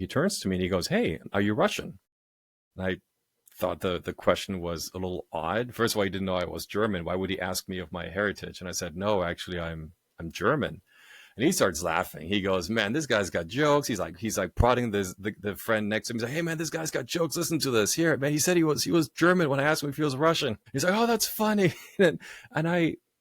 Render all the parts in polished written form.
He turns to me and he goes, "Hey, are you Russian?" And I thought the question was a little odd. First of all, he didn't know I was German. Why would he ask me of my heritage? And I said, "No, actually, I'm German." And he starts laughing. He goes, "Man, this guy's got jokes." He's like prodding the friend next to him. He's like, "Hey man, this guy's got jokes. Listen to this. Here, man, he said he was German when I asked him if he was Russian." He's like, "Oh, that's funny." and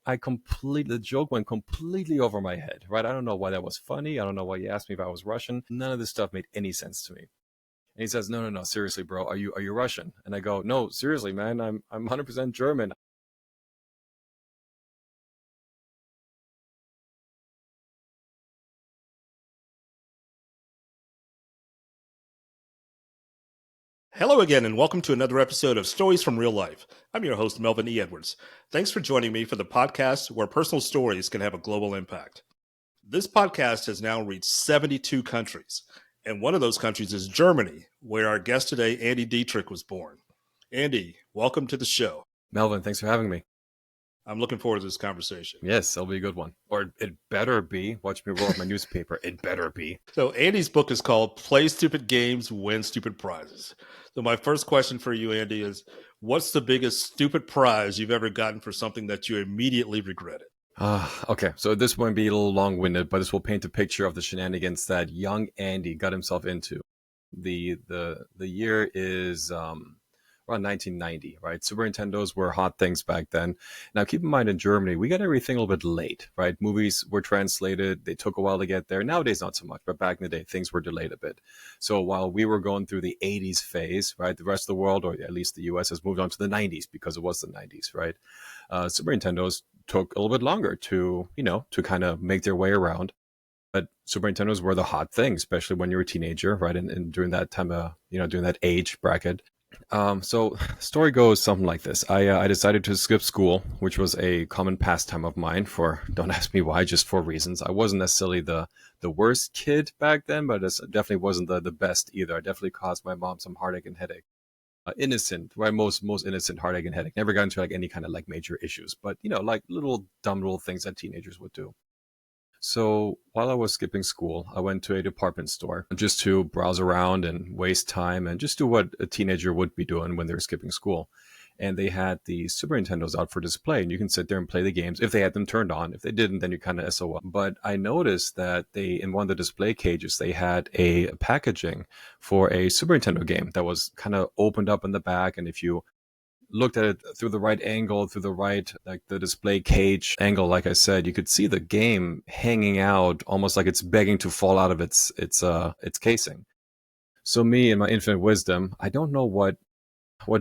I completely, the joke went completely over my head, right? I don't know why that was funny. I don't know why he asked me if I was Russian. None of this stuff made any sense to me. And he says, "No, no, no, seriously, bro, are you Russian?" And I go, "No, seriously, man, I'm 100% German." Hello again, and welcome to another episode of Stories from Real Life. I'm your host, Melvin E. Edwards. Thanks for joining me for the podcast where personal stories can have a global impact. This podcast has now reached 72 countries, and one of those countries is Germany, where our guest today, Andy Dietrich, was born. Andy, welcome to the show. Melvin, thanks for having me. I'm looking forward to this conversation. Yes, it'll be a good one. Or it better be. Watch me roll up my newspaper. It better be. So, Andy's book is called Play Stupid Games, Win Stupid Prizes. So, my first question for you, Andy, is what's the biggest stupid prize you've ever gotten for something that you immediately regretted? Okay, so this might be a little long-winded, but this will paint a picture of the shenanigans that young Andy got himself into. The year is around 1990, right? Super Nintendos were hot things back then. Now, keep in mind, in Germany, we got everything a little bit late, right? Movies were translated; they took a while to get there. Nowadays, not so much, but back in the day, things were delayed a bit. So while we were going through the 80s phase, right, the rest of the world, or at least the US, has moved on to the 90s because it was the 90s, right? Super Nintendos took a little bit longer to kind of make their way around. But Super Nintendos were the hot thing, especially when you were a teenager, right? And during that time, during that age bracket. So story goes something like this. I decided to skip school, which was a common pastime of mine for, don't ask me why, just for reasons. I wasn't necessarily the worst kid back then, but it definitely wasn't the best either. I definitely caused my mom some heartache and headache. Innocent, right? Most innocent heartache and headache. Never got into like any kind of like major issues, but like little dumb little things that teenagers would do. So while I was skipping school, I went to a department store just to browse around and waste time and just do what a teenager would be doing when they're skipping school. And they had the Super Nintendos out for display, and you can sit there and play the games if they had them turned on. If they didn't, then you kind of SOL. But I noticed that in one of the display cages, they had a packaging for a Super Nintendo game that was kind of opened up in the back. And if you looked at it through the right angle, through the right, like the display cage angle, like I said, you could see the game hanging out almost like it's begging to fall out of its casing. So me, in my infinite wisdom, I don't know what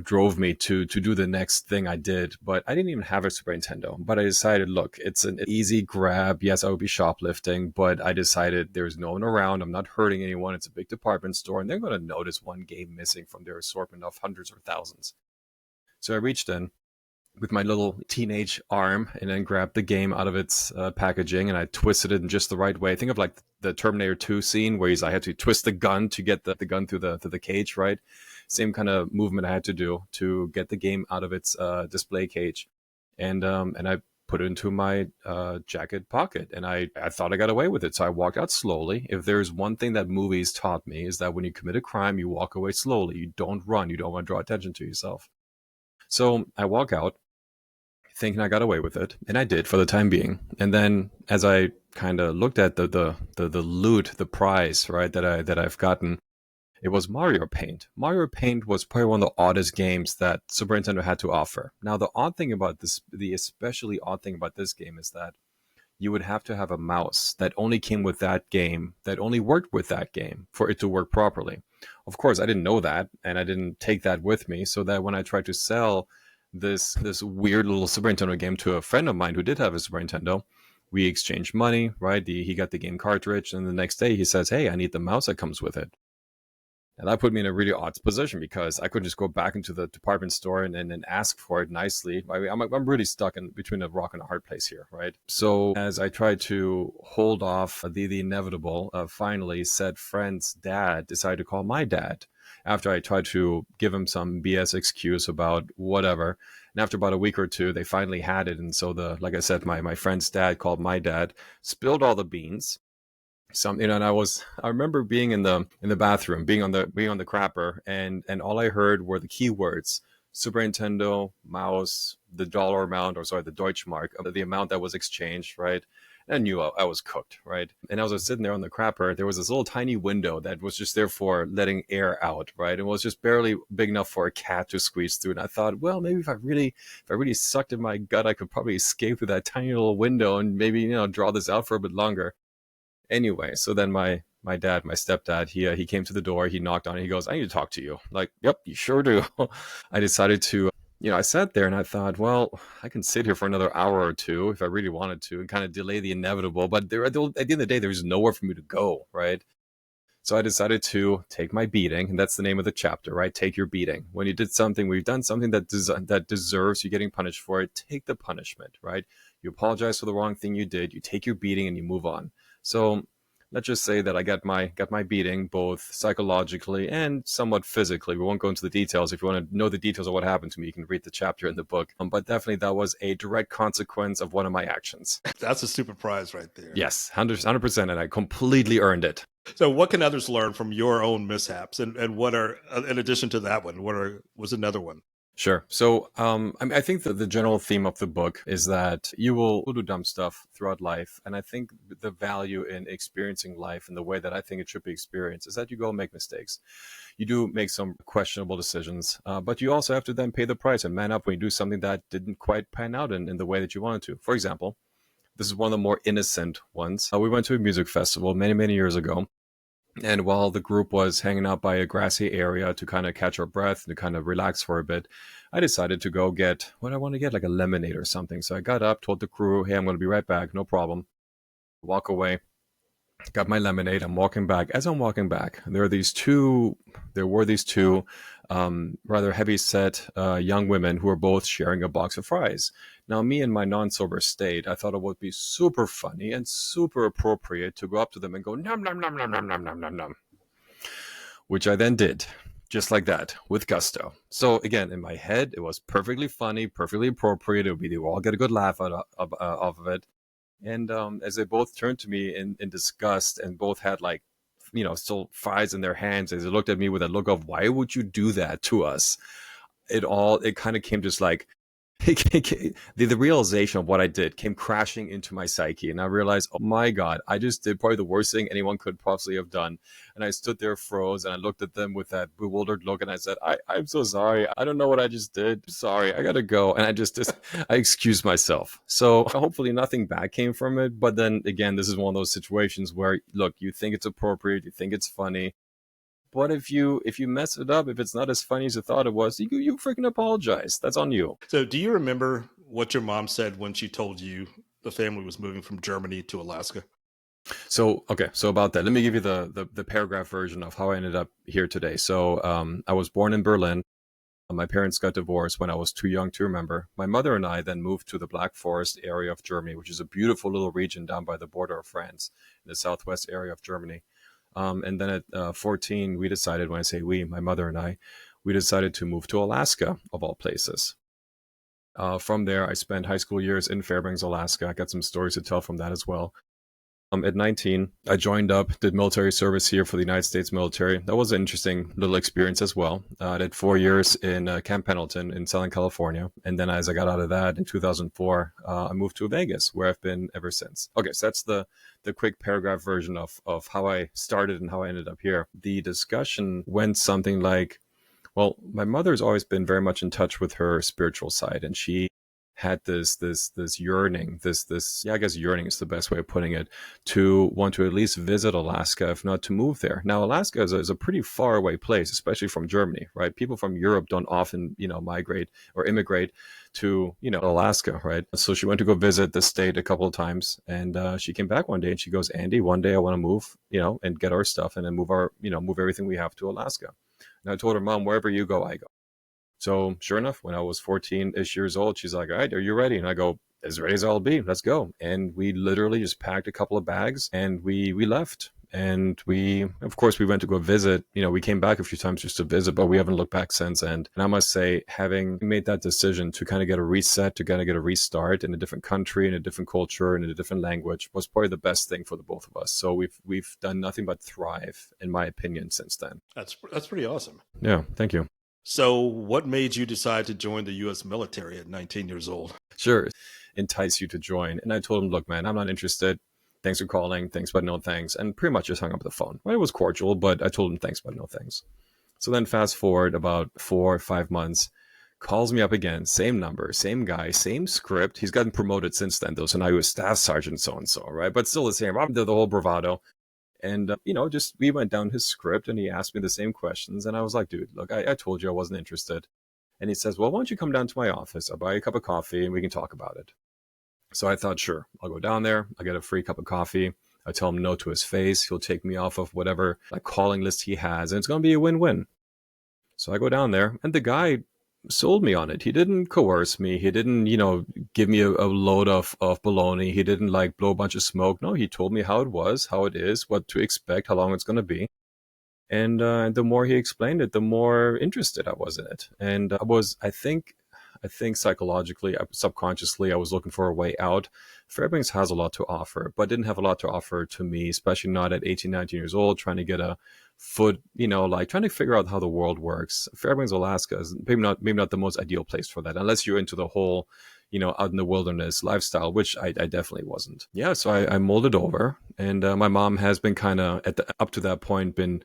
drove me to do the next thing I did, but I didn't even have a Super Nintendo. But I decided, look, it's an easy grab. Yes, I would be shoplifting, but I decided there's no one around. I'm not hurting anyone. It's a big department store, and they're going to notice one game missing from their assortment of hundreds or thousands. So I reached in with my little teenage arm and then grabbed the game out of its packaging, and I twisted it in just the right way. Think of like the Terminator 2 scene where I had to twist the gun to get the gun through the cage, right? Same kind of movement I had to do to get the game out of its display cage. And I put it into my jacket pocket, and I thought I got away with it. So I walked out slowly. If there's one thing that movies taught me is that when you commit a crime, you walk away slowly. You don't run. You don't want to draw attention to yourself. So I walk out thinking I got away with it, and I did for the time being. And then as I kind of looked at the loot, the prize, right, that I've gotten, it was Mario Paint. Mario Paint was probably one of the oddest games that Super Nintendo had to offer. Now, the odd thing about this, the especially odd thing about this game is that you would have to have a mouse that only came with that game, that only worked with that game for it to work properly. Of course, I didn't know that, and I didn't take that with me, so that when I tried to sell this weird little Super Nintendo game to a friend of mine who did have a Super Nintendo, we exchanged money, right? He got the game cartridge, and the next day he says, "Hey, I need the mouse that comes with it." And that put me in a really odd position because I couldn't just go back into the department store and ask for it nicely. I'm really stuck in between a rock and a hard place here, right? So as I tried to hold off the inevitable, finally said friend's dad decided to call my dad after I tried to give him some BS excuse about whatever. And after about a week or two, they finally had it. And so like I said, my friend's dad called my dad, spilled all the beans, Some, and I remember being in the bathroom, being on the crapper, and all I heard were the keywords: Super Nintendo, mouse, the dollar amount, or sorry, the Deutschmark, the amount that was exchanged, right? And I knew I was cooked, right? And as I was sitting there on the crapper, there was this little tiny window that was just there for letting air out, right? And was just barely big enough for a cat to squeeze through. And I thought, well, maybe if I really sucked in my gut, I could probably escape through that tiny little window and maybe draw this out for a bit longer. Anyway, so then my dad, my stepdad, he came to the door, he knocked on it, he goes, "I need to talk to you." Like, "Yep, you sure do." I decided to, I sat there and I thought, well, I can sit here for another hour or two if I really wanted to and kind of delay the inevitable. But at the end of the day, there's nowhere for me to go, right? So I decided to take my beating, and that's the name of the chapter, right? Take your beating. When you did something, we've done something that deserves you getting punished for it. Take the punishment, right? You apologize for the wrong thing you did. You take your beating and you move on. So let's just say that I got my beating both psychologically and somewhat physically. We won't go into the details. If you want to know the details of what happened to me, you can read the chapter in the book. But definitely that was a direct consequence of one of my actions. That's a stupid prize right there. Yes, 100%, and I completely earned it. So, what can others learn from your own mishaps, and what are, in addition to that one, was another one? Sure. So, I think that the general theme of the book is that you will do dumb stuff throughout life. And I think the value in experiencing life in the way that I think it should be experienced is that you go make mistakes. You do make some questionable decisions, but you also have to then pay the price and man up when you do something that didn't quite pan out in the way that you wanted to. For example, this is one of the more innocent ones. We went to a music festival many, many years ago. And while the group was hanging out by a grassy area to kind of catch our breath and to kind of relax for a bit, I decided to go get what I want to get, like a lemonade or something. So I got up, told the crew, "Hey, I'm going to be right back. No problem." Walk away, got my lemonade. I'm walking back. As I'm walking back, there were these two rather heavy set young women who were both sharing a box of fries. Now, me in my non-sober state, I thought it would be super funny and super appropriate to go up to them and go, "Nom, nom, nom, nom, nom, nom, nom, nom, nom," which I then did, just like that, with gusto. So again, in my head, it was perfectly funny, perfectly appropriate. It would be, they would all get a good laugh off of it. And as they both turned to me in disgust and both had like, still fries in their hands, as they looked at me with a look of, "Why would you do that to us?" It kind of came just like, the realization of what I did came crashing into my psyche. And I realized, oh my God, I just did probably the worst thing anyone could possibly have done. And I stood there, froze, and I looked at them with that bewildered look. And I said, I'm so sorry. I don't know what I just did. Sorry, I got to go. And I excused myself. So hopefully nothing bad came from it. But then again, this is one of those situations where, look, you think it's appropriate, you think it's funny. But if you mess it up, if it's not as funny as you thought it was, you freaking apologize. That's on you. So, do you remember what your mom said when she told you the family was moving from Germany to Alaska? So okay, so about that, let me give you the paragraph version of how I ended up here today. So I was born in Berlin. My parents got divorced when I was too young to remember. My mother and I then moved to the Black Forest area of Germany, which is a beautiful little region down by the border of France, in the southwest area of Germany. And then at 14, we decided, when I say we, my mother and I, we decided to move to Alaska, of all places. From there, I spent high school years in Fairbanks, Alaska. I got some stories to tell from that as well. At 19, I joined up, did military service here for the United States military. That was an interesting little experience as well. I did 4 years in Camp Pendleton in Southern California. And then as I got out of that in 2004, I moved to Vegas, where I've been ever since. Okay, so that's the quick paragraph version of how I started and how I ended up here. The discussion went something like, well, my mother's always been very much in touch with her spiritual side, and she had this yearning, this yeah, I guess yearning is the best way of putting it, to want to at least visit Alaska, if not to move there. Now, Alaska is a pretty far away place, especially from Germany, right? People from Europe don't often, migrate or immigrate to, Alaska, right? So she went to go visit the state a couple of times, and she came back one day and she goes, "Andy, one day I want to move, and get our stuff and then move everything we have to Alaska." And I told her, "Mom, wherever you go, I go." So sure enough, when I was 14-ish years old, she's like, "All right, are you ready?" And I go, "As ready as I'll be. Let's go." And we literally just packed a couple of bags and we left. And we, of course, we went to go visit. We came back a few times just to visit, but we haven't looked back since. And I must say, having made that decision to kind of get a reset, to kind of get a restart in a different country, in a different culture, in a different language, was probably the best thing for the both of us. So we've done nothing but thrive, in my opinion, since then. That's pretty awesome. Yeah, thank you. So, what made you decide to join the U.S. military at 19 years old? Sure, entice you to join. And I told him, look, man, I'm not interested. Thanks for calling. Thanks, but no thanks. And pretty much just hung up the phone. Well, it was cordial, but I told him thanks, but no thanks. So then fast forward about 4 or 5 months, calls me up again, same number, same guy, same script. He's gotten promoted since then, though. So now he was staff sergeant so-and-so, right? But still the same. The whole bravado. And, just we went down his script and he asked me the same questions. And I was like, dude, look, I told you I wasn't interested. And he says, well, why don't you come down to my office? I'll buy you a cup of coffee and we can talk about it. So I thought, sure, I'll go down there. I'll get a free cup of coffee. I tell him no to his face. He'll take me off of whatever calling list he has. And it's going to be a win-win. So I go down there and the guy sold me on it. He didn't coerce me. He didn't, give me a load of baloney. He didn't blow a bunch of smoke. No, he told me how it was, how it is, what to expect, how long it's going to be. And the more he explained it, the more interested I was in it. And I think psychologically, subconsciously, I was looking for a way out. Fairbanks has a lot to offer, but didn't have a lot to offer to me, especially not at 18, 19 years old, trying to get a foot, trying to figure out how the world works. Fairbanks, Alaska is maybe not the most ideal place for that, unless you're into the whole, out in the wilderness lifestyle, which I definitely wasn't. Yeah, so I molded over, and my mom has been kind of up to that point been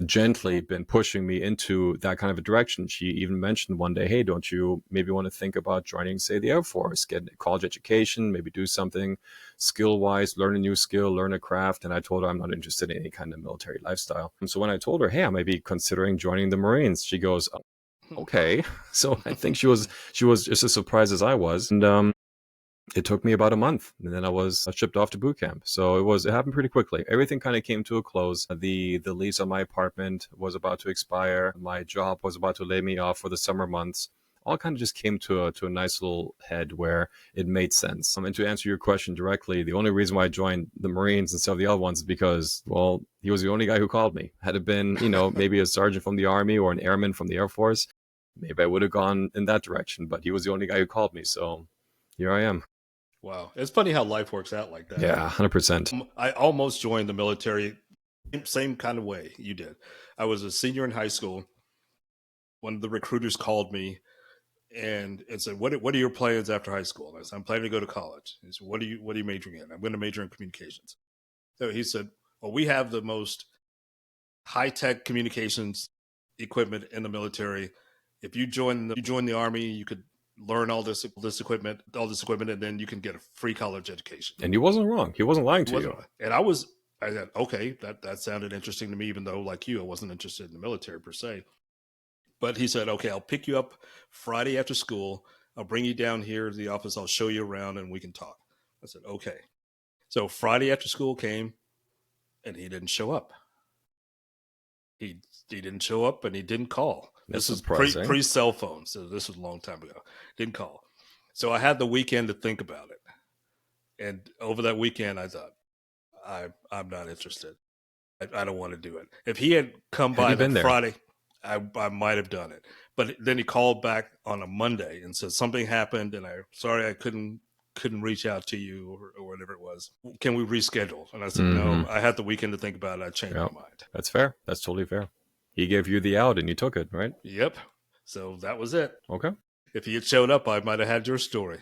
pushing me into that kind of a direction. She even mentioned one day, hey, don't you maybe want to think about joining, say, the Air Force, get a college education, maybe do something skill-wise, learn a new skill, learn a craft. And I told her I'm not interested in any kind of military lifestyle. And so when I told her, hey, I might be considering joining the Marines, she goes, okay. So I think she was just as surprised as I was. And it took me about a month, and then I was shipped off to boot camp. So it happened pretty quickly. Everything kind of came to a close. The lease on my apartment was about to expire. My job was about to lay me off for the summer months. All kind of just came to a nice little head where it made sense. And to answer your question directly, the only reason why I joined the Marines instead of the other ones is because, well, he was the only guy who called me. Had it been, maybe a sergeant from the Army or an airman from the Air Force, maybe I would have gone in that direction. But he was the only guy who called me. So here I am. Wow. It's funny how life works out like that. Yeah, 100%. I almost joined the military same kind of way you did. I was a senior in high school. One of the recruiters called me and said, what are your plans after high school? And I said, I'm planning to go to college. He said, what are you majoring in? I'm going to major in communications. So he said, well, we have the most high-tech communications equipment in the military. If you join the Army, you could learn all this equipment, and then you can get a free college education. And he wasn't wrong. He wasn't lying to you. And I said, okay, that sounded interesting to me, even though, like you, I wasn't interested in the military per se. But he said, okay, I'll pick you up Friday after school. I'll bring you down here to the office. I'll show you around and we can talk. I said, okay. So Friday after school came and he didn't show up. He didn't show up and he didn't call. That's this is surprising. pre-cell phone. So this was a long time ago. Didn't call. So I had the weekend to think about it. And over that weekend, I thought, I'm not interested. I don't want to do it. If he had come by that Friday, I might have done it. But then he called back on a Monday and said something happened, and sorry I couldn't reach out to you or whatever it was. Can we reschedule? And I said, no, I had the weekend to think about it. I changed my mind. That's fair. That's totally fair. He gave you the out and you took it, right? Yep. So that was it. Okay. If he had showed up, I might have had your story.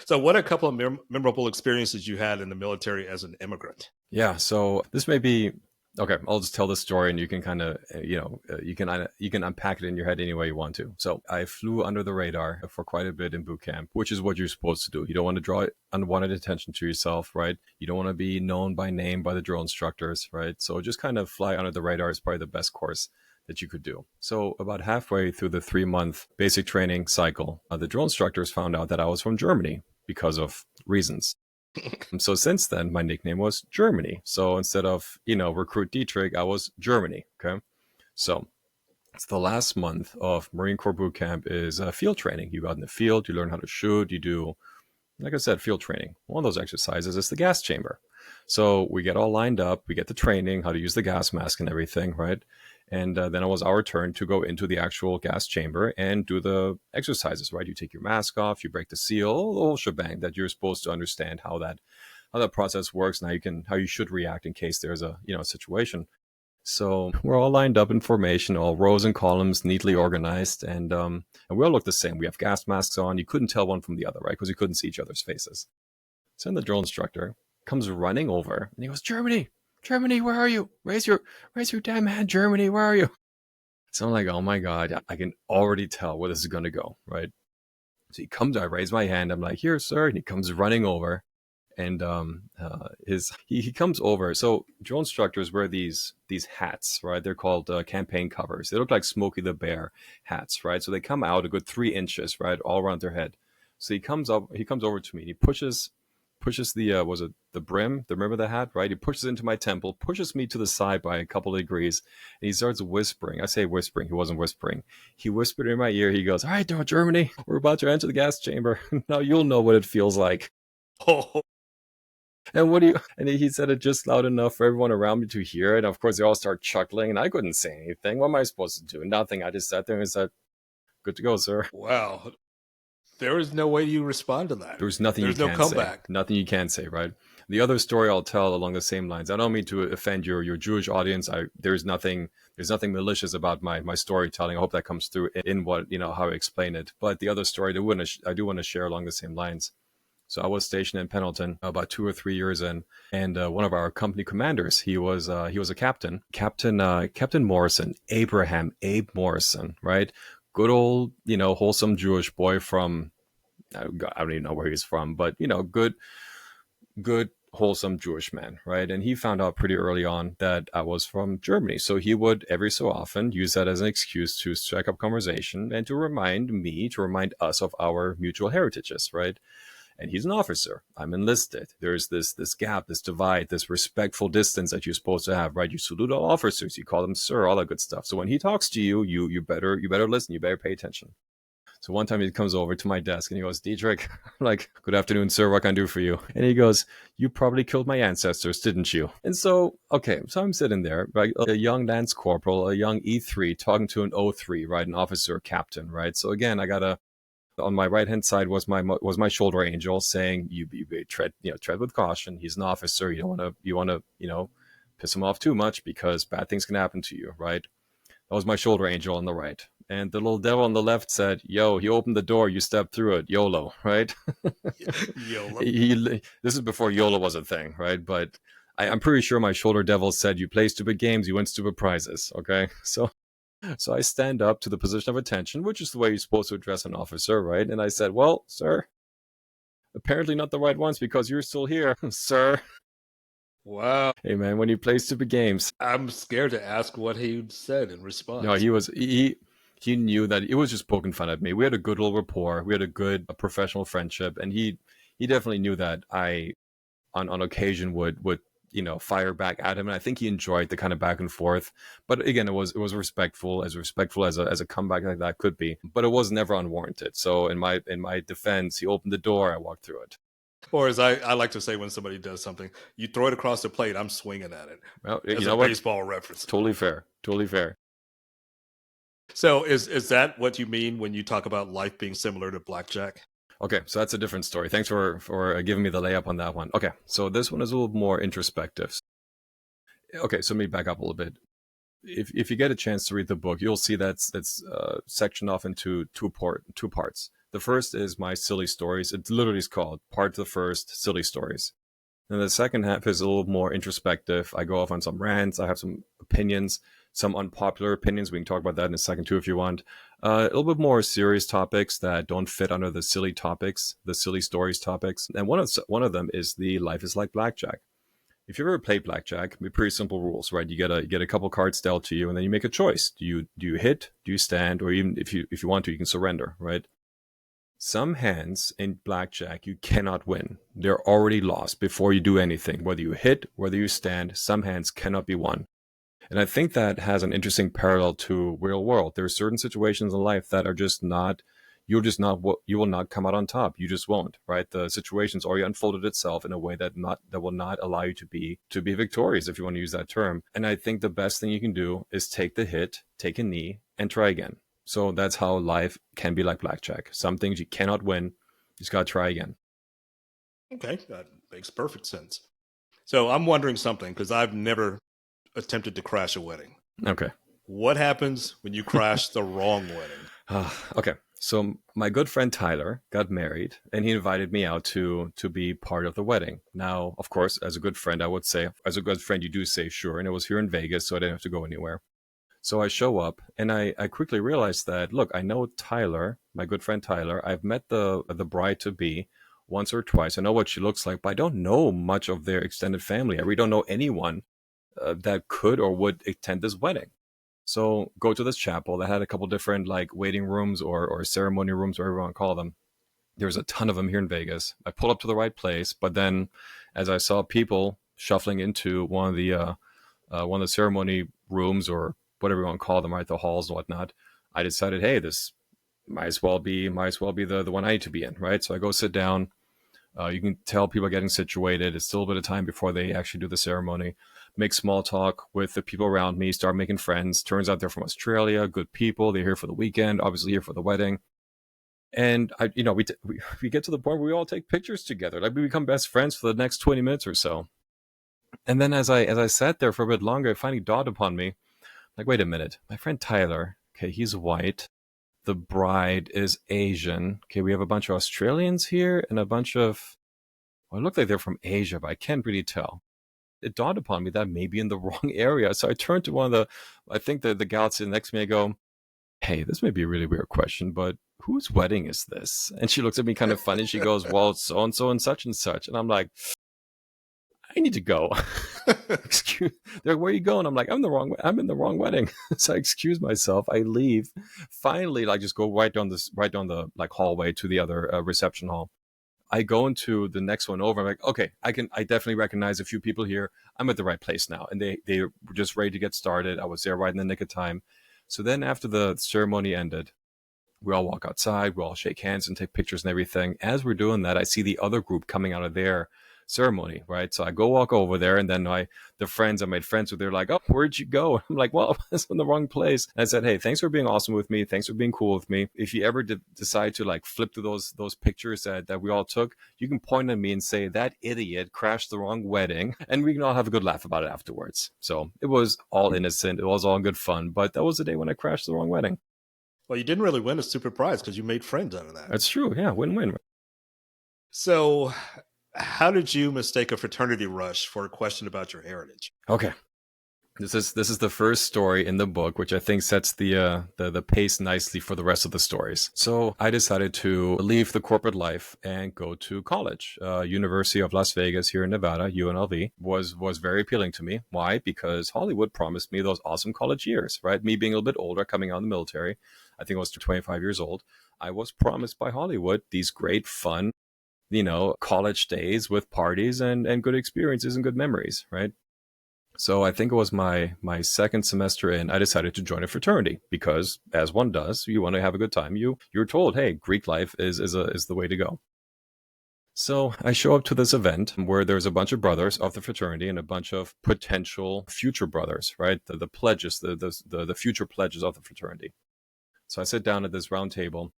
So what are a couple of memorable experiences you had in the military as an immigrant? Yeah. So this may be, okay, I'll just tell the story and you can kind of, you can unpack it in your head any way you want to. So I flew under the radar for quite a bit in boot camp, which is what you're supposed to do. You don't want to draw unwanted attention to yourself, right? You don't want to be known by name by the drill instructors, right? So just kind of fly under the radar is probably the best course that you could do. So about halfway through the 3-month basic training cycle, the drill instructors found out that I was from Germany because of reasons. So since then, my nickname was Germany. So instead of, recruit Dietrich, I was Germany. Okay. So it's the last month of Marine Corps boot camp is field training. You go out in the field, you learn how to shoot, you do, like I said, field training. One of those exercises is the gas chamber. So we get all lined up, we get the training, how to use the gas mask and everything, right? And then it was our turn to go into the actual gas chamber and do the exercises, right? You take your mask off, you break the seal, the whole shebang that you're supposed to understand how that process works. Now you can how you should react in case there's a situation. So we're all lined up in formation, all rows and columns, neatly organized, and we all look the same. We have gas masks on. You couldn't tell one from the other, right? Because you couldn't see each other's faces. So then the drill instructor comes running over and he goes, Germany, Germany, where are you? Raise your damn hand, Germany, where are you? So I'm like, oh my God, I can already tell where this is going to go, right? So he comes, I raise my hand. I'm like, here, sir. And he comes running over and he comes over. So drill instructors wear these hats, right? They're called campaign covers. They look like Smokey the Bear hats, right? So they come out a good 3 inches, right, all around their head. So he comes over to me. And he pushes the was it the brim, the rim of the hat, right? He pushes into my temple, pushes me to the side by a couple of degrees, and he starts whispering. I say whispering. He wasn't whispering. He whispered in my ear. He goes, "All right, Germany, we're about to enter the gas chamber. Now you'll know what it feels like." Oh, And what do you? And he said it just loud enough for everyone around me to hear it. And of course, they all start chuckling, and I couldn't say anything. What am I supposed to do? Nothing. I just sat there and said, "Good to go, sir." wow. There is no way you respond to that. There's nothing There's you no can comeback. say. Nothing you can say, right? The other story I'll tell along the same lines. I don't mean to offend your Jewish audience. There's nothing malicious about my storytelling. I hope that comes through in what how I explain it. But the other story I do want to share along the same lines. So I was stationed in Pendleton about 2 or 3 years in, and one of our company commanders, he was a captain, Captain Morrison, Abe Morrison, right? Good old wholesome Jewish boy from I don't even know where he's from, but good wholesome Jewish man, right? And he found out pretty early on that I was from Germany, so he would every so often use that as an excuse to strike up conversation and to remind us of our mutual heritages, right? And he's an officer. I'm enlisted. There's this gap, this divide, this respectful distance that you're supposed to have, right? You salute all officers, you call them sir, all that good stuff. So when he talks to you, you better listen, you better pay attention. So one time he comes over to my desk and he goes, Dietrich, I'm like, good afternoon, sir. What can I do for you? And he goes, you probably killed my ancestors, didn't you? And so, okay, so I'm sitting there, right? A young Lance Corporal, a young E3 talking to an O3, right? An officer captain, right? So again, on my right hand side was my shoulder angel saying, you tread with caution. He's an officer. You want to piss him off too much because bad things can happen to you, right? That was my shoulder angel on the right. And the little devil on the left said, yo, he opened the door, you stepped through it, YOLO, right? YOLO. This is before YOLO was a thing, right? But I'm pretty sure my shoulder devil said, you play stupid games, you win stupid prizes, okay? So I stand up to the position of attention, which is the way you're supposed to address an officer, right? And I said, well, sir, apparently not the right ones because you're still here, sir. Wow. Hey, man, when you play stupid games. I'm scared to ask what he said in response. No, he knew that it was just poking fun at me. We had a good little rapport. We had a good professional friendship. And he definitely knew that I, on occasion, would fire back at him. And I think he enjoyed the kind of back and forth. But again, it was respectful as a comeback like that could be. But it was never unwarranted. So in my defense, he opened the door. I walked through it. Or as I like to say when somebody does something, you throw it across the plate, I'm swinging at it. Well, as a baseball reference. Totally fair. Totally fair. So is that what you mean when you talk about life being similar to Blackjack? Okay, so that's a different story. Thanks for giving me the layup on that one. Okay, so this one is a little more introspective. Okay, so let me back up a little bit. If you get a chance to read the book, you'll see that's sectioned off into two parts. The first is my silly stories. It literally is called Part the First, Silly Stories. And the second half is a little more introspective. I go off on some rants. I have some opinions, some unpopular opinions. We can talk about that in a second too if you want. A little bit more serious topics that don't fit under the silly topics, the silly stories topics. And one of them is the Life is Like Blackjack. If you've ever played Blackjack, pretty simple rules, right? You get a couple cards dealt to you, and then you make a choice. Do you hit? Do you stand? Or even if you want to, you can surrender, right? Some hands in Blackjack you cannot win. They're already lost before you do anything. Whether you hit, whether you stand, some hands cannot be won. And I think that has an interesting parallel to real world. There are certain situations in life that are just not, you will not come out on top. You just won't, right? The situation's already unfolded itself in a way that will not allow you to be victorious, if you want to use that term. And I think the best thing you can do is take the hit, take a knee, and try again. So that's how life can be like blackjack. Some things you cannot win, you just gotta try again. Okay, that makes perfect sense. So I'm wondering something because I've never attempted to crash a wedding. Okay. What happens when you crash the wrong wedding? Okay. So my good friend Tyler got married, and he invited me out to be part of the wedding. Now, of course, as a good friend, I would say, as a good friend, you do say sure. And it was here in Vegas, so I didn't have to go anywhere. So I show up, and I quickly realized that, look, I know Tyler, my good friend Tyler. I've met the bride to be once or twice. I know what she looks like, but I don't know much of their extended family. I really don't know anyone that could or would attend this wedding. So go to this chapel that had a couple different like waiting rooms or ceremony rooms, whatever you want to call them. There's a ton of them here in Vegas. I pulled up to the right place, but then as I saw people shuffling into one of the ceremony rooms or whatever you want to call them, right, the halls and whatnot, I decided, hey, this might as well be the one I need to be in, right? So I go sit down. You can tell people are getting situated. It's still a bit of time before they actually do the ceremony. Make small talk with the people around me, start making friends. Turns out they're from Australia, good people. They're here for the weekend, obviously here for the wedding. And we get to the point where we all take pictures together. Like we become best friends for the next 20 minutes or so. And then as I sat there for a bit longer, it finally dawned upon me, like, wait a minute, my friend Tyler, okay, he's white. The bride is Asian. Okay, we have a bunch of Australians here and a bunch of, well, it looked like they're from Asia, but I can't really tell. It dawned upon me that I may be in the wrong area. So I turned to one of I think the gal sitting next to me. I go, hey, this may be a really weird question, but whose wedding is this? And she looks at me kind of funny. She goes, well, it's so and so and such and such. And I'm like, I need to go. Excuse, they're like, where are you going? I'm like, I'm in the wrong wedding. So I excuse myself. I leave. Finally, like just go right down the like hallway to the other reception hall. I go into the next one over. I'm like, okay, I definitely recognize a few people here. I'm at the right place now. And they were just ready to get started. I was there right in the nick of time. So then after the ceremony ended, we all walk outside, we all shake hands and take pictures and everything. As we're doing that, I see the other group coming out of their ceremony, right? So I go walk over there, and then the friends I made friends with, they're like, oh, where'd you go? I'm like, well, I was in the wrong place. And I said, hey, thanks for being awesome with me. Thanks for being cool with me. If you ever decide to like flip through those pictures that we all took, you can point at me and say, that idiot crashed the wrong wedding, and we can all have a good laugh about it afterwards. So it was all innocent. It was all good fun. But that was the day when I crashed the wrong wedding. Well, you didn't really win a stupid prize because you made friends out of that. That's true. Yeah, win-win. So how did you mistake a fraternity rush for a question about your heritage? Okay. This is the first story in the book, which I think sets the pace nicely for the rest of the stories. So I decided to leave the corporate life and go to college. University of Las Vegas here in Nevada, UNLV, was very appealing to me. Why? Because Hollywood promised me those awesome college years, right? Me being a little bit older, coming out of the military, I think I was 25 years old. I was promised by Hollywood these great, fun, college days with parties and good experiences and good memories, right? So I think it was my second semester in, I decided to join a fraternity because, as one does, you want to have a good time. You're told, hey, Greek life is the way to go. So I show up to this event where there's a bunch of brothers of the fraternity and a bunch of potential future brothers, right? The pledges, the future pledges of the fraternity. So I sit down at this round table,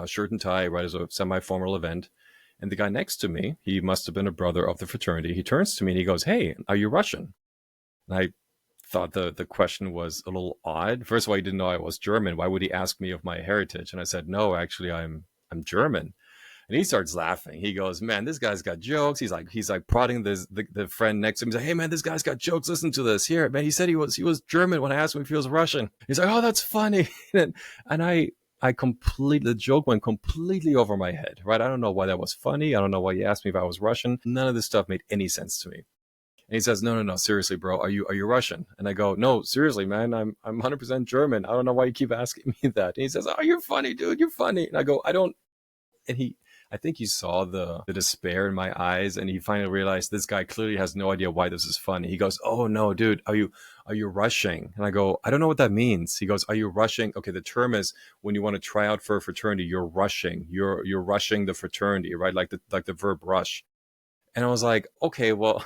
shirt and tie, right, as a semi-formal event. And the guy next to me, he must have been a brother of the fraternity. He turns to me and he goes, hey, are you Russian? And I thought the question was a little odd. First of all, he didn't know I was German. Why would he ask me of my heritage? And I said, no, actually, I'm German. And he starts laughing. He goes, man, this guy's got jokes. He's like prodding the friend next to him. He's like, hey, man, this guy's got jokes. Listen to this. Here, man, he said he was German when I asked him if he was Russian. He's like, oh, that's funny. and the joke went completely over my head, right? I don't know why that was funny. I don't know why he asked me if I was Russian. None of this stuff made any sense to me. And he says, no, seriously, bro, are you Russian? And I go, no, seriously, man, I'm 100% German. I don't know why you keep asking me that. And he says, oh, you're funny, dude, you're funny. And I go, I think he saw the despair in my eyes, and he finally realized this guy clearly has no idea why this is funny. He goes, oh no, dude, are you are you rushing? And I go, I don't know what that means. He goes, are you rushing? Okay, the term is when you want to try out for a fraternity, you're rushing. You're rushing the fraternity, right? Like the verb rush. And I was like, okay, well,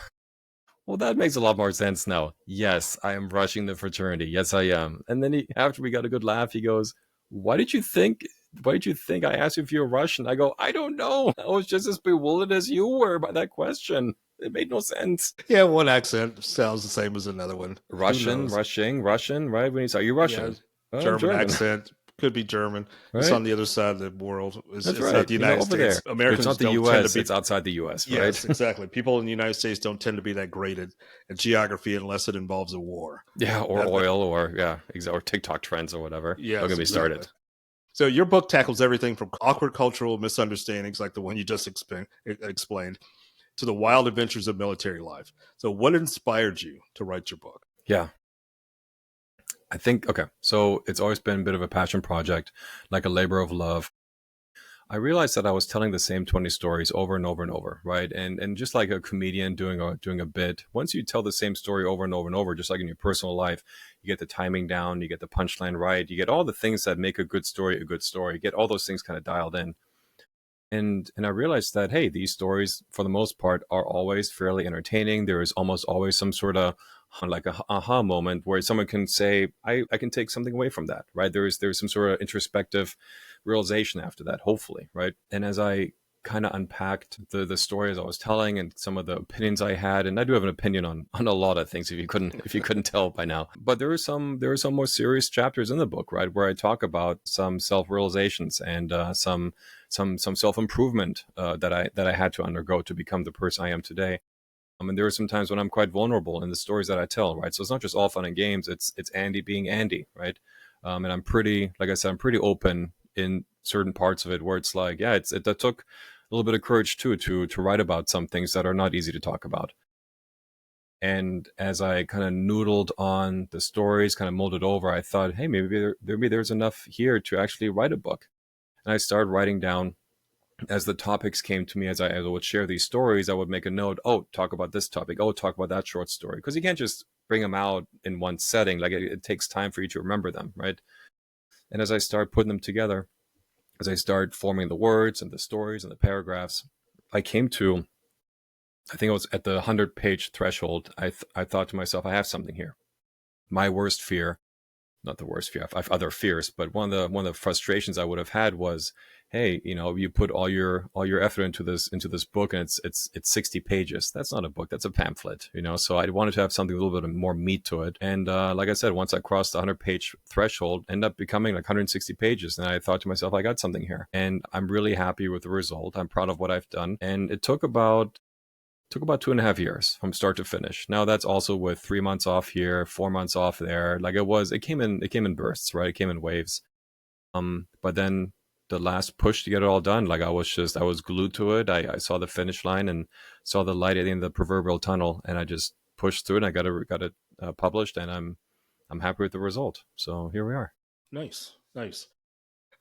that makes a lot more sense now. Yes, I am rushing the fraternity. Yes, I am. And then after we got a good laugh, he goes, "Why did you think? Why did you think I asked you if you're Russian?" I go, "I don't know. I was just as bewildered as you were by that question. It made no sense." Yeah, one accent sounds the same as another one. Who Russian, knows? rushing, Russian, right? When you say, "Are you Yeah, Russian?" "Oh, I'm German German." accent could be German. It's Right? on the other side of the world. That's It's not right. the United Over there. States. It's Americans not the don't tend to U.S. be. It's outside the U.S. Right? Yes, exactly. People in the United States don't tend to be that great at geography unless it involves a war. Yeah, or That, oil, or yeah, or TikTok trends or whatever. Don't yes, get me exactly. started. So your book tackles everything from awkward cultural misunderstandings, like the one you just explained, to the wild adventures of military life. So what inspired you to write your book? Yeah. I think, okay, so it's always been a bit of a passion project, like a labor of love. I realized that I was telling the same 20 stories over and over and over, right? And just like a comedian doing a bit, once you tell the same story over and over and over, just like in your personal life, you get the timing down, you get the punchline right, you get all the things that make a good story a good story, you get all those things kind of dialed in. And I realized that, hey, these stories for the most part are always fairly entertaining. There is almost always some sort of like a aha moment where someone can say, I can take something away from that, right? There's some sort of introspective realization after that, hopefully, right? And as I kind of unpacked the stories I was telling and some of the opinions I had, and I do have an opinion on a lot of things if you couldn't tell by now. But there are some more serious chapters in the book, right, where I talk about some self realizations and some self improvement that I had to undergo to become the person I am today. And there are some times when I'm quite vulnerable in the stories that I tell, right? So it's not just all fun and games. It's Andy being Andy, right? And I'm pretty, like I said, I'm pretty open in certain parts of it where it's like, yeah, that took a little bit of courage too to write about some things that are not easy to talk about. And as I kind of noodled on the stories, kind of molded over, I thought, hey, maybe there's enough here to actually write a book. And I started writing down as the topics came to me, as I would share these stories, I would make a note. Oh, talk about this topic. Oh, talk about that short story. Because you can't just bring them out in one setting. Like it takes time for you to remember them, right? And as I start putting them together, as I start forming the words and the stories and the paragraphs, I came to, I think it was at the 100-page threshold. I thought to myself, I have something here. My worst fear, not the worst fear. I have other fears, but one of the frustrations I would have had was, hey, you put all your effort into this book, and it's 60 pages. That's not a book. That's a pamphlet. So I wanted to have something a little bit more meat to it. And like I said, once I crossed the 100-page threshold, ended up becoming like 160 pages. And I thought to myself, I got something here, and I'm really happy with the result. I'm proud of what I've done, and it took about 2.5 years from start to finish. Now that's also with 3 months off here, 4 months off there. Like it came in bursts, right? It came in waves. But then the last push to get it all done, like I was glued to it. I saw the finish line and saw the light at the end of the proverbial tunnel, and I just pushed through it. And I got it published, and I'm happy with the result. So here we are. Nice, nice.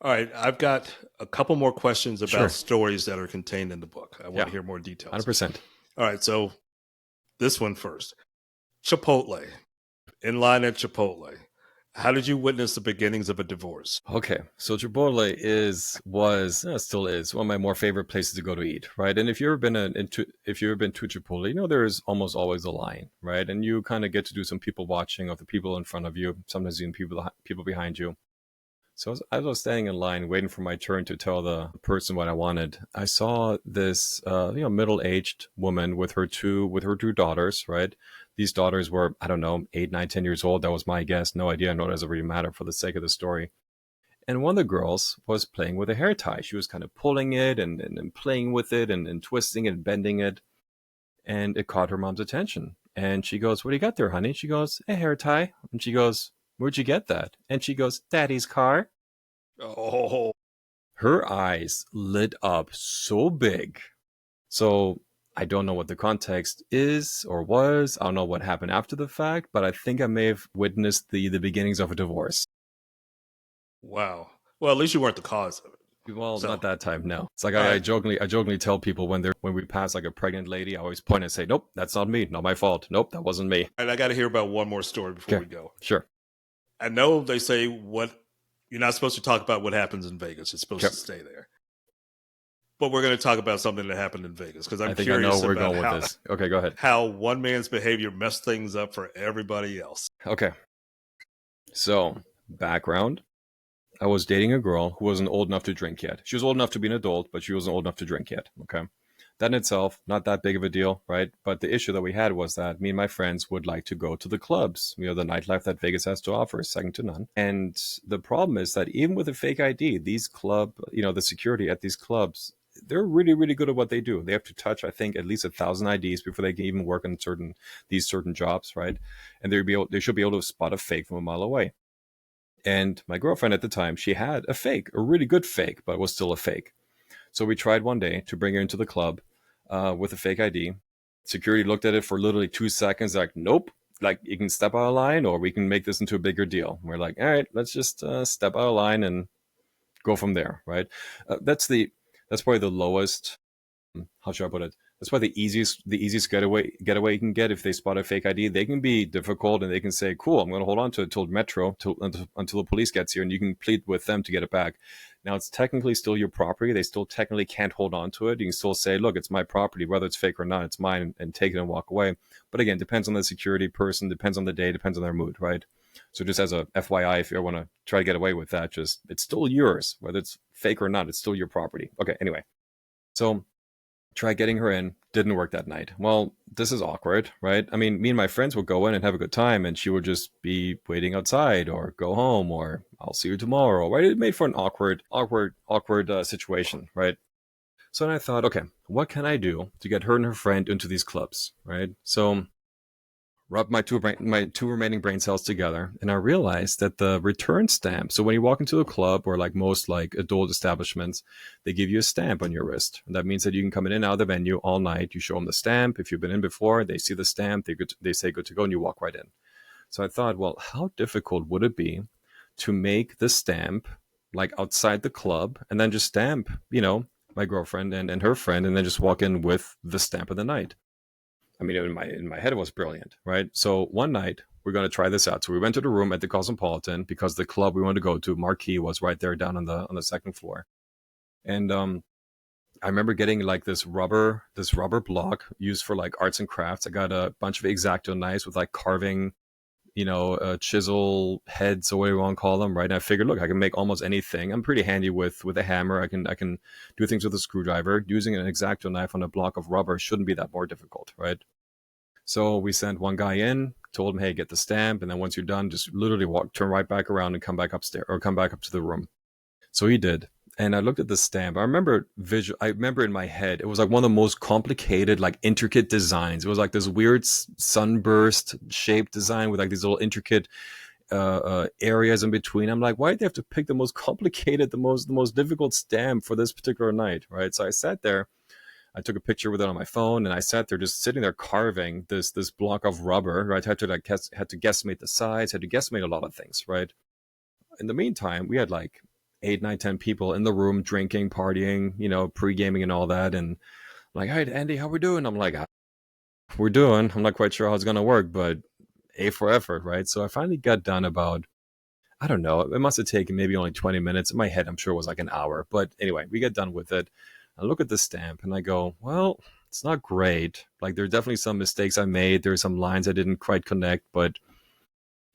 All right, I've got a couple more questions about Sure, stories that are contained in the book. I want yeah, to hear more hundred details. percent. All right, so this one first. Chipotle. In line at Chipotle. How did you witness the beginnings of a divorce? Okay, so Chipotle still is one of my more favorite places to go to eat, right? And if you've ever been to Chipotle, there's almost always a line, right? And you kind of get to do some people watching of the people in front of you, sometimes even people behind you. So as I was standing in line waiting for my turn to tell the person what I wanted, I saw this middle-aged woman with her two daughters, right? These daughters were, I don't know, 8, 9, 10 years old. That was my guess. No idea. No, it doesn't really matter for the sake of the story. And one of the girls was playing with a hair tie. She was kind of pulling it and playing with it and twisting it and bending it. And it caught her mom's attention. And she goes, "What do you got there, honey?" She goes, "A hair tie." And she goes, "Where'd you get that?" And she goes, "Daddy's car." Oh, Her eyes lit up so big. So I don't know what the context is or was. I don't know what happened after the fact, but I think I may have witnessed the beginnings of a divorce. wow. Well, at least you weren't the cause of it. Well, So, not that time. No, it's like all I right, jokingly tell people when we pass like a pregnant lady, I always point and say, "Nope, that's not me. Not my fault. Nope, that wasn't me." and I got to hear about one more story before Okay, we go. sure. I know they say what you're not supposed to talk about what happens in Vegas. It's supposed Okay, to stay there. But we're going to talk about something that happened in Vegas because I I'm think I know curious where we're about going with this. Okay, go ahead. how one man's behavior messed things up for everybody else. Okay, so background. I was dating a girl who wasn't old enough to drink yet. She was old enough to be an adult, but she wasn't old enough to drink yet. Okay. That in itself, not that big of a deal, right? But the issue that we had was that me and my friends would like to go to the clubs, the nightlife that Vegas has to offer is second to none. And the problem is that even with a fake ID, these the security at these clubs, they're really, really good at what they do. They have to touch, I think, at least 1,000 IDs before they can even work on these certain jobs, right? And they should be able to spot a fake from a mile away. And my girlfriend at the time, she had a fake, a really good fake, but it was still a fake. So we tried one day to bring her into the club with a fake ID. Security looked at it for literally 2 seconds, like, nope, like you can step out of line or we can make this into a bigger deal. We're like, all right, let's just step out of line and go from there, right? That's probably the lowest. How should I put it? That's why the easiest getaway you can get if they spot a fake ID. They can be difficult and they can say, "Cool, I'm going to hold on to it till Metro, until the police gets here," and you can plead with them to get it back. Now it's technically still your property. They still technically can't hold on to it. You can still say, "Look, it's my property, whether it's fake or not. It's mine," and take it and walk away. But again, depends on the security person, depends on the day, depends on their mood, right? So just as a FYI, if you want to try to get away with that, just it's still yours, whether it's fake or not. It's still your property. Okay. Anyway, so try getting her in. Didn't work that night. Well, this is awkward, right? I mean, me and my friends would go in and have a good time, and she would just be waiting outside or go home or I'll see you tomorrow, right? It made for an awkward situation, right? So then I thought, okay, what can I do to get her and her friend into these clubs, right? So rub my two remaining brain cells together, and I realized that the return stamp. So when you walk into a club or like most like adult establishments, they give you a stamp on your wrist, and that means that you can come in and out of the venue all night. You show them the stamp. If you've been in before, they see the stamp. They say good to go, and you walk right in. So I thought, well, how difficult would it be to make the stamp like outside the club, and then just stamp, my girlfriend and her friend, and then just walk in with the stamp of the night. I mean, in my head, it was brilliant, right? So one night we're going to try this out. So we went to the room at the Cosmopolitan because the club we wanted to go to, Marquee, was right there down on the second floor. And I remember getting like this rubber block used for like arts and crafts. I got a bunch of X-Acto knives with like carving, chisel heads or whatever you want to call them, right? And I figured, look, I can make almost anything. I'm pretty handy with a hammer. I can do things with a screwdriver. Using an X-Acto knife on a block of rubber shouldn't be that more difficult, right? So we sent one guy in, told him, hey, get the stamp. And then once you're done, just literally turn right back around and come back upstairs or come back up to the room. So he did. And I looked at the stamp. I remember in my head, it was like one of the most complicated, like intricate designs. It was like this weird sunburst shaped design with like these little intricate areas in between. I'm like, why did they have to pick the most complicated, the most difficult stamp for this particular night, right? So I sat there, I took a picture with it on my phone, and I sat there just sitting there carving this block of rubber. Right, I had to guesstimate the size, had to guesstimate a lot of things. Right. In the meantime, we had like 8, 9, 10 people in the room drinking, partying, pre gaming and all that. And I'm like, hey, Andy, how we doing? I'm like, we're doing. I'm not quite sure how it's gonna work, but A for effort, right? So I finally got done about. I don't know. It must have taken maybe only 20 minutes. In my head, I'm sure it was like an hour. But anyway, we get done with it. I look at the stamp and I go, well, it's not great. Like there are definitely some mistakes I made. There's some lines I didn't quite connect, but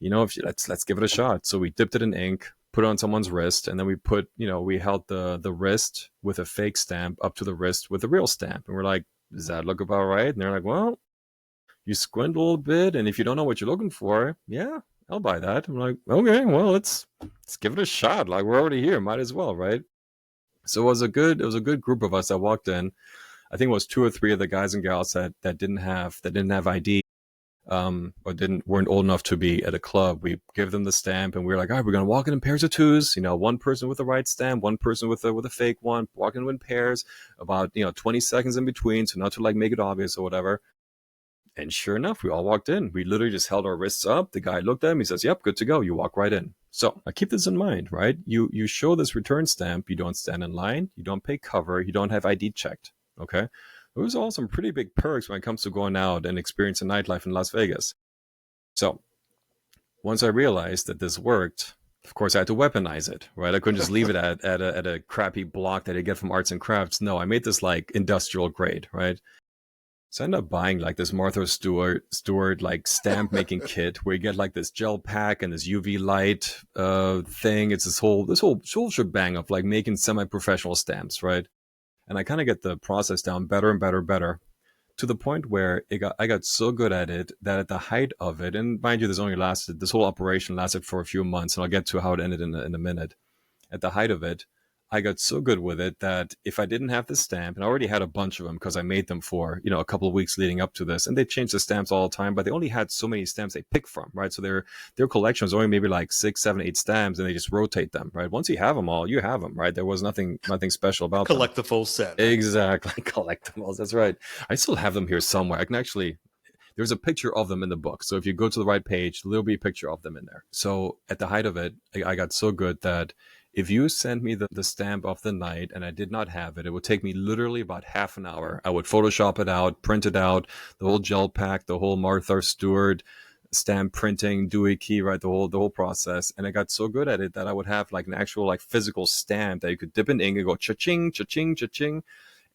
let's give it a shot. So we dipped it in ink, put it on someone's wrist, and then we held the wrist with a fake stamp up to the wrist with a real stamp. And we're like, does that look about right? And they're like, well, you squint a little bit, and if you don't know what you're looking for, yeah, I'll buy that. I'm like, okay, well, let's give it a shot. Like we're already here, might as well, right? So it was a good group of us that walked in. I think it was two or three of the guys and gals that didn't have ID, or weren't old enough to be at a club. We give them the stamp, and we were like, all right, we're gonna walk in pairs of twos. One person with the right stamp, one person with a fake one, walking in pairs, about 20 seconds in between, so not to like make it obvious or whatever. And sure enough, we all walked in. We literally just held our wrists up. The guy looked at him. He says, yep, good to go. You walk right in. So I keep this in mind, right? You show this return stamp, you don't stand in line, you don't pay cover, you don't have ID checked. Okay. Those are all some pretty big perks when it comes to going out and experiencing nightlife in Las Vegas. So once I realized that this worked, of course I had to weaponize it, right? I couldn't just leave it at a crappy block that I get from arts and crafts. No, I made this like industrial grade, right? So I ended up buying like this Martha Stewart like stamp making kit where you get like this gel pack and this UV light thing. It's this whole shebang of like making semi-professional stamps, right? And I kind of get the process down better and better to the point where I got so good at it that at the height of it, and mind you, this whole operation lasted for a few months, and I'll get to how it ended in a minute. At the height of it, I got so good with it that if I didn't have the stamp, and I already had a bunch of them because I made them for, a couple of weeks leading up to this, and they changed the stamps all the time, but they only had so many stamps they pick from, right? So their collection was only maybe like 6, 7, 8 stamps, and they just rotate them, right? Once you have them all, you have them, right? There was nothing special about them. Collect the full set. Exactly. Collectibles. That's right. I still have them here somewhere. I can actually, there's a picture of them in the book. So if you go to the right page, there'll be a picture of them in there. So at the height of it, I got so good that if you sent me the stamp of the night and I did not have it, it would take me literally about half an hour. I would Photoshop it out, print it out, the whole gel pack, the whole Martha Stewart stamp printing, Dewey key, right? The whole process. And I got so good at it that I would have like an actual like physical stamp that you could dip in ink and go cha-ching, cha-ching, cha-ching.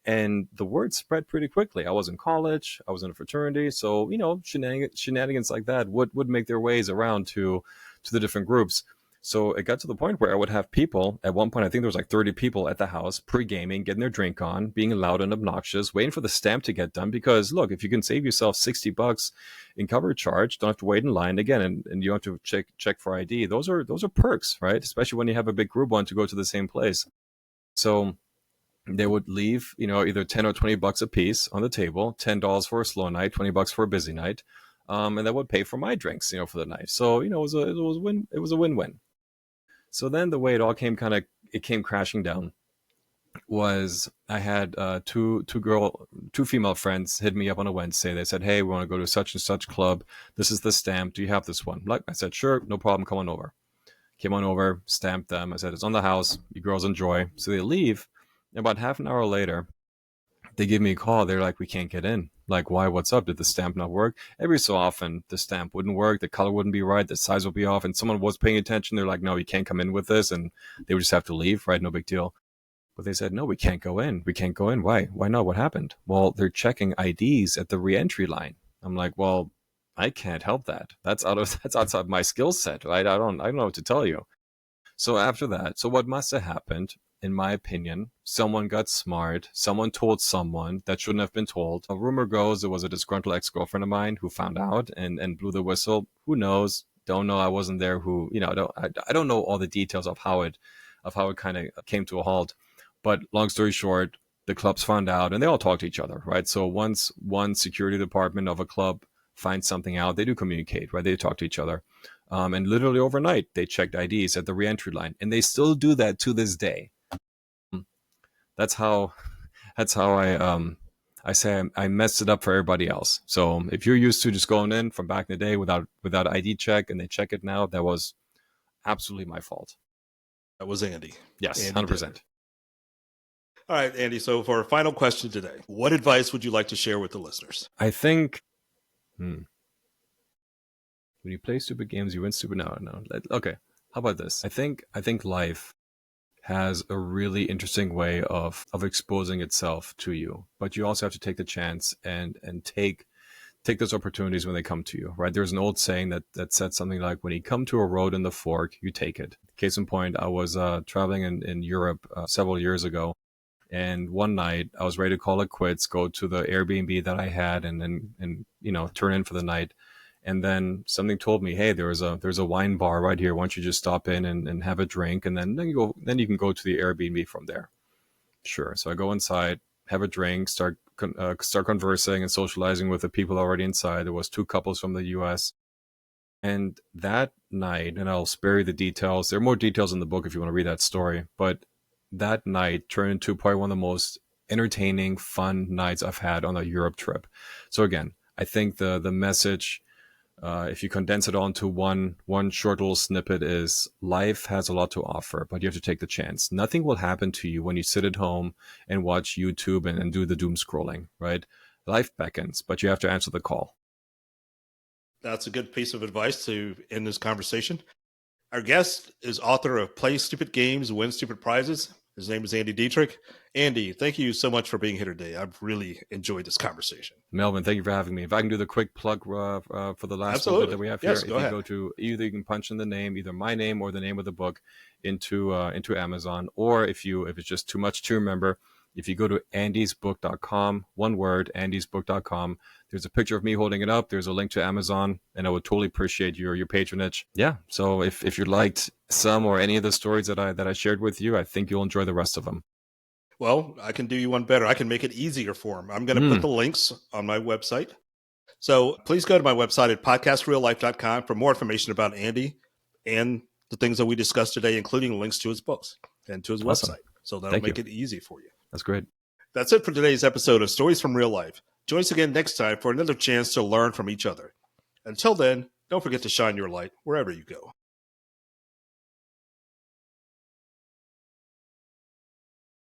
And the word spread pretty quickly. I was in college, I was in a fraternity, so shenanigans like that would make their ways around to the different groups. So it got to the point where I would have people at one point. I think there was like 30 people at the house pre-gaming, getting their drink on, being loud and obnoxious, waiting for the stamp to get done. Because look, if you can save yourself $60 in cover charge, don't have to wait in line again, and you don't have to check for ID. Those are perks, right? Especially when you have a big group want to go to the same place. So they would leave, either 10 or $20 a piece on the table, $10 for a slow night, $20 for a busy night, and that would pay for my drinks, for the night. So it was a win-win. So then the way it all came crashing down was I had two female friends hit me up on a Wednesday. They said, "Hey, we want to go to such and such club. This is the stamp. Do you have this one?" Like I said, "Sure, no problem. Come on over." Came on over, stamped them. I said, "It's on the house. You girls enjoy." So they leave. And about half an hour later, they give me a call. They're like, "We can't get in." Like, why? What's up? Did the stamp not work? Every so often, the stamp wouldn't work. The color wouldn't be right. The size would be off. And someone was paying attention. They're like, "No, you can't come in with this." And they would just have to leave, right? No big deal. But they said, "No, we can't go in. We can't go in." Why? Why not? What happened? Well, they're checking IDs at the reentry line. I'm like, well, I can't help that. That's outside my skill set, right? I don't know what to tell you. So after that, so what must have happened, in my opinion, someone got smart. Someone told someone that shouldn't have been told. A rumor goes it was a disgruntled ex-girlfriend of mine who found out and blew the whistle. Who knows? Don't know. I wasn't there. I don't know all the details of how it kind of came to a halt. But long story short, the clubs found out and they all talk to each other, right? So once one security department of a club finds something out, they do communicate, right? They talk to each other. And literally overnight, they checked IDs at the reentry line, and they still do that to this day. That's how I say I messed it up for everybody else. So if you're used to just going in from back in the day without ID check, and they check it now, that was absolutely my fault. That was Andy. Yes, Andy 100%. All right, Andy. So for our final question today, what advice would you like to share with the listeners? I think. When you play stupid games, you win stupid. No. Okay. How about this? I think life has a really interesting way of exposing itself to you, but you also have to take the chance and take those opportunities when they come to you, right? There's an old saying that said something like, when you come to a road in the fork, you take it. Case in point, I was traveling in Europe several years ago. And one night I was ready to call it quits, go to the Airbnb that I had and turn in for the night. And then something told me, hey, there's a wine bar right here. Why don't you just stop in and have a drink, and then you can go to the Airbnb from there. Sure. So I go inside, have a drink, start conversing and socializing with the people already inside. There was 2 couples from the U.S. And that night, and I'll spare you the details. There are more details in the book if you want to read that story. But that night turned into probably one of the most entertaining, fun nights I've had on a Europe trip. So again, I think the message If you condense it all into one short little snippet, is life has a lot to offer, but you have to take the chance. Nothing will happen to you when you sit at home and watch YouTube and do the doom scrolling, right? Life beckons, but you have to answer the call. That's a good piece of advice to end this conversation. Our guest is author of Play Stupid Games, Win Stupid Prizes. His name is Andy Dietrich. Andy, thank you so much for being here today. I've really enjoyed this conversation. Melvin, thank you for having me. If I can do the quick plug for the last little bit that we have Yes, here, if go you ahead. go to either you can punch in the name, either my name or the name of the book, into Amazon, or if it's just too much to remember, if you go to andysbook.com, one word, andysbook.com, there's a picture of me holding it up. There's a link to Amazon, and I would totally appreciate your patronage. Yeah. So if you liked some or any of the stories that I shared with you, I think you'll enjoy the rest of them. Well, I can do you one better. I can make it easier for him. I'm going to put the links on my website. So please go to my website at podcastreallife.com for more information about Andy and the things that we discussed today, including links to his books and to his Awesome. website. So that'll Thank make you. it easy for you. That's great. That's it for today's episode of Stories from Real Life. Join us again next time for another chance to learn from each other. Until then, don't forget to shine your light wherever you go.